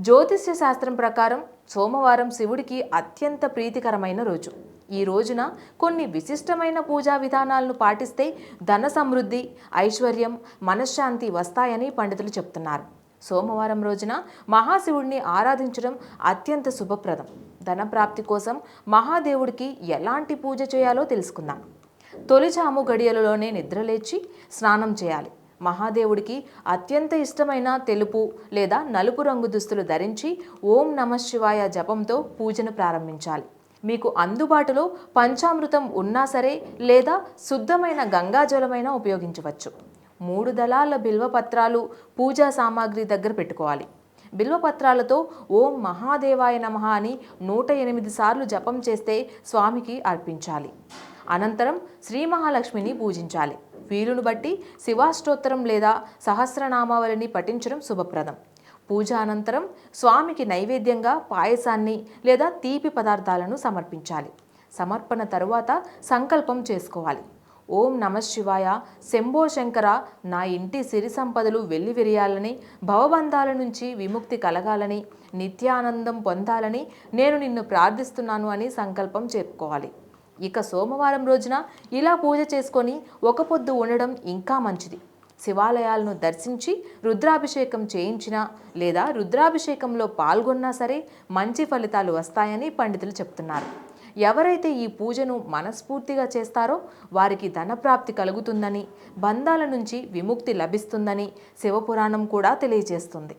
జ్యోతిష్య శాస్త్రం ప్రకారం సోమవారం శివుడికి అత్యంత ప్రీతికరమైన రోజు. ఈ రోజున కొన్ని విశిష్టమైన పూజా విధానాలను పాటిస్తే ధన సమృద్ధి, ఐశ్వర్యం, మనశ్శాంతి వస్తాయని పండితులు చెప్తున్నారు. సోమవారం రోజున మహాశివుడిని ఆరాధించడం అత్యంత శుభప్రదం. ధనప్రాప్తి కోసం మహాదేవుడికి ఎలాంటి పూజ చేయాలో తెలుసుకుందాం. తొలిజాము గడియలలోనే నిద్రలేచి స్నానం చేయాలి. మహాదేవుడికి అత్యంత ఇష్టమైన తెలుపు లేదా నలుపు రంగు దుస్తులు ధరించి ఓం నమఃశివాయ జపంతో పూజను ప్రారంభించాలి. మీకు అందుబాటులో పంచామృతం ఉన్నా సరే లేదా శుద్ధమైన గంగాజలమైనా ఉపయోగించవచ్చు. 3 దళాల బిల్వపత్రాలు పూజా సామాగ్రి దగ్గర పెట్టుకోవాలి. బిల్వపత్రాలతో ఓం మహాదేవాయ నమః అని 108 సార్లు జపం చేస్తే స్వామికి అర్పించాలి. అనంతరం శ్రీ మహాలక్ష్మిని పూజించాలి. వీలును బట్టి శివాష్టోత్తరం లేదా సహస్రనామావళిని పఠించడం శుభప్రదం. పూజ అనంతరం స్వామికి నైవేద్యంగా పాయసాన్ని లేదా తీపి పదార్థాలను సమర్పించాలి. సమర్పణ తరువాత సంకల్పం చేసుకోవాలి. ఓం నమఃశివాయ, శంభో శంకర, నా ఇంటి సిరి సంపదలు వెల్లివిరియాలని, భవబంధాల నుంచి విముక్తి కలగాలని, నిత్యానందం పొందాలని నేను నిన్ను ప్రార్థిస్తున్నాను అని సంకల్పం చెప్పుకోవాలి. ఇక సోమవారం రోజున ఇలా పూజ చేసుకొని ఒక పొద్దు ఉండడం ఇంకా మంచిది. శివాలయాలను దర్శించి రుద్రాభిషేకం చేయించినా లేదా రుద్రాభిషేకంలో పాల్గొన్నా సరే మంచి ఫలితాలు వస్తాయని పండితులు చెప్తున్నారు. ఎవరైతే ఈ పూజను మనస్ఫూర్తిగా చేస్తారో వారికి ధనప్రాప్తి కలుగుతుందని, బంధాల నుంచి విముక్తి లభిస్తుందని శివపురాణం కూడా తెలియజేస్తుంది.